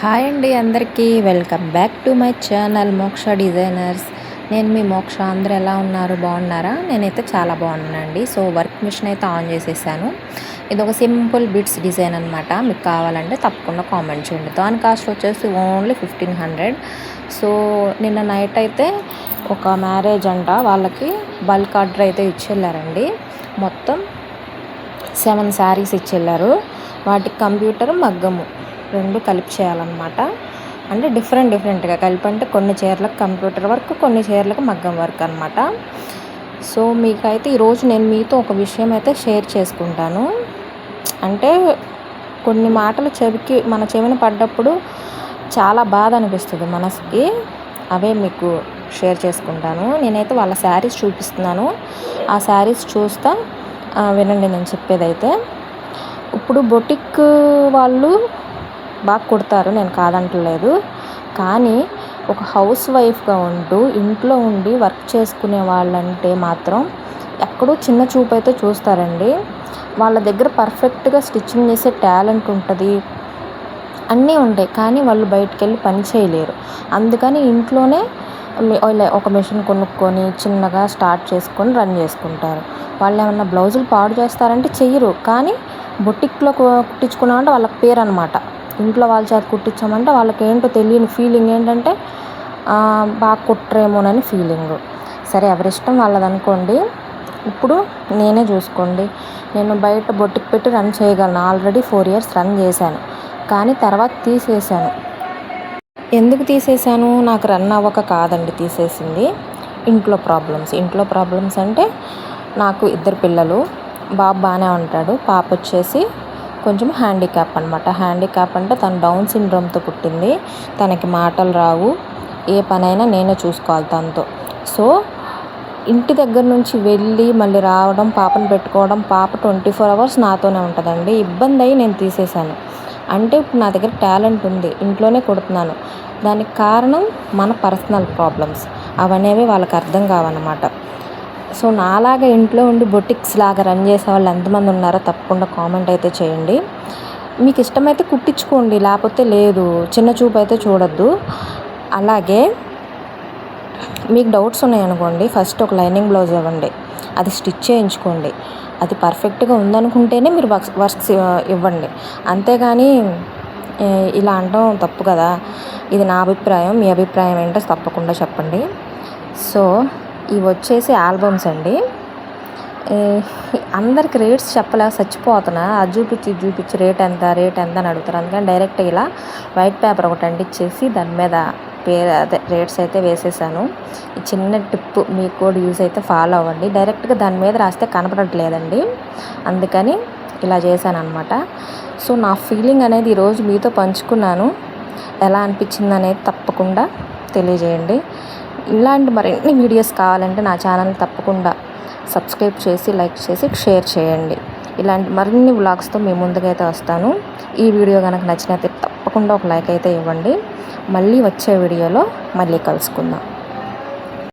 Hi అండి అందరికీ welcome back to my channel మోక్ష డిజైనర్స్. నేను మీ మోక్ష. అందరూ ఎలా ఉన్నారు? బాగున్నారా? నేనైతే చాలా బాగున్నానండి. సో వర్క్ మిషన్ అయితే ఆన్ చేసేసాను. ఇది ఒక సింపుల్ బిట్స్ డిజైన్ అనమాట. మీకు కావాలంటే తప్పకుండా కామెంట్ చేయండి. దాని కాస్ట్ వచ్చేసి ఓన్లీ 1500. సో నిన్న నైట్ అయితే ఒక మ్యారేజ్ అంట, వాళ్ళకి బల్క్ ఆర్డర్ అయితే ఇచ్చెళ్ళారండి. మొత్తం 7 శారీస్ ఇచ్చెళ్ళారు. వాటికి కంప్యూటర్ మగ్గము రెండు కలిపి చేయాలన్నమాట. అంటే డిఫరెంట్గా కలిపి, అంటే కొన్ని చీరలకు కంప్యూటర్ వర్క్, కొన్ని చీరలకు మగ్గం వర్క్ అనమాట. సో మీకైతే ఈరోజు నేను మీతో ఒక విషయం అయితే షేర్ చేసుకుంటాను. అంటే కొన్ని మాటలు మన చెవిన పడ్డప్పుడు చాలా బాధ అనిపిస్తుంది మనసుకి. అవే మీకు షేర్ చేసుకుంటాను. నేనైతే వాళ్ళ శారీస్ చూపిస్తున్నాను. ఆ శారీస్ చూస్తా వినండి నేను చెప్పేదైతే. ఇప్పుడు బొటిక్ వాళ్ళు బాగా కుడతారు, నేను కాదంటలేదు. కానీ ఒక హౌస్ వైఫ్గా ఉంటూ ఇంట్లో ఉండి వర్క్ చేసుకునే వాళ్ళంటే మాత్రం ఎక్కడో చిన్న చూపు అయితే చూస్తారండి. వాళ్ళ దగ్గర పర్ఫెక్ట్గా స్టిచ్చింగ్ చేసే టాలెంట్ ఉంటుంది, అన్నీ ఉంటాయి. కానీ వాళ్ళు బయటికి వెళ్ళి పని చేయలేరు. అందుకని ఇంట్లోనే ఒక మిషన్ కొనుక్కొని చిన్నగా స్టార్ట్ చేసుకొని రన్ చేసుకుంటారు. వాళ్ళు ఏమన్నా బ్లౌజులు పాడు చేస్తారంటే చెయ్యరు. కానీ బొటిక్లో కుట్టించుకున్నామంటే వాళ్ళకి పేరు అనమాట. ఇంట్లో వాళ్ళ చేత కుట్టించామంటే వాళ్ళకి ఏంటో తెలియని ఫీలింగ్ ఏంటంటే బాగా కుట్టరేమోనని ఫీలింగు. సరే, ఎవరిష్టం వాళ్ళది అనుకోండి. ఇప్పుడు నేనే చూసుకోండి, నేను బయట బొటిక్ పెట్టి రన్ చేయగలను. ఆల్రెడీ 4 years రన్ చేశాను. కానీ తర్వాత తీసేశాను. ఎందుకు తీసేశాను? నాకు రన్ అవ్వక కాదండి తీసేసింది. ఇంట్లో ప్రాబ్లమ్స్ అంటే నాకు 2 పిల్లలు. బాబు బాగానే ఉంటాడు, పాప వచ్చేసి కొంచెం హ్యాండిక్యాప్ అనమాట. హ్యాండిక్యాప్ అంటే తను డౌన్ సిండ్రోమ్తో పుట్టింది. తనకి మాటలు రావు. ఏ పనైనా నేనే చూసుకోవాలి తనతో. సో ఇంటి దగ్గర నుంచి వెళ్ళి మళ్ళీ రావడం, పాపను పెట్టుకోవడం, పాప 24 hours నాతోనే ఉంటుందండి. ఇబ్బంది అయ్యి నేను తీసేశాను. అంటే ఇప్పుడు నా దగ్గర టాలెంట్ ఉంది, ఇంట్లోనే కుడుతున్నాను. దానికి కారణం మన పర్సనల్ ప్రాబ్లమ్స్. అవనేవి వాళ్ళకి అర్థం కావన్నమాట. సో నాలాగా ఇంట్లో ఉండి బొటిక్స్ లాగా రన్ చేసే వాళ్ళు ఎంతమంది ఉన్నారో తప్పకుండా కామెంట్ అయితే చేయండి. మీకు ఇష్టమైతే కుట్టించుకోండి, లేకపోతే లేదు. చిన్న చూపు అయితే చూడొద్దు. అలాగే మీకు డౌట్స్ ఉన్నాయనుకోండి, ఫస్ట్ ఒక లైనింగ్ బ్లౌజ్ ఇవ్వండి, అది స్టిచ్ చేయించుకోండి. అది పర్ఫెక్ట్గా ఉందనుకుంటేనే మీరు వర్క్స్ ఇవ్వండి. అంతేగాని ఇలా అనడం తప్పు కదా. ఇది నా అభిప్రాయం. మీ అభిప్రాయం ఏంటో తప్పకుండా చెప్పండి. సో ఇవి వచ్చేసి ఆల్బమ్స్ అండి. అందరికి రేట్స్ చెప్పలేక చచ్చిపోతున్నా. అది చూపించి రేట్ ఎంత అని అడుగుతారు. అందుకని డైరెక్ట్ ఇలా వైట్ పేపర్ ఒకటి అంటించేసి దాని మీద రేట్స్ అయితే వేసేసాను. ఈ చిన్న టిప్ మీకు కూడా యూస్ అయితే ఫాలో అవ్వండి. డైరెక్ట్గా దాని మీద రాస్తే కనపడట్లేదండి, అందుకని ఇలా చేశాను అనమాట. సో నా ఫీలింగ్ అనేది ఈరోజు మీతో పంచుకున్నాను. ఎలా అనిపించింది అనేది తప్పకుండా తెలియజేయండి. ఇలాంటి మరిన్ని వీడియోస్ కావాలంటే నా ఛానల్ తప్పకుండా సబ్స్క్రైబ్ చేసి, లైక్ చేసి, షేర్ చేయండి. ఇలాంటి మరిన్ని వ్లాగ్స్తో మీ ముందుకైతే వస్తాను. ఈ వీడియో కనుక నచ్చినైతే తప్పకుండా ఒక లైక్ అయితే ఇవ్వండి. మళ్ళీ వచ్చే వీడియోలో మళ్ళీ కలుసుకుందాం.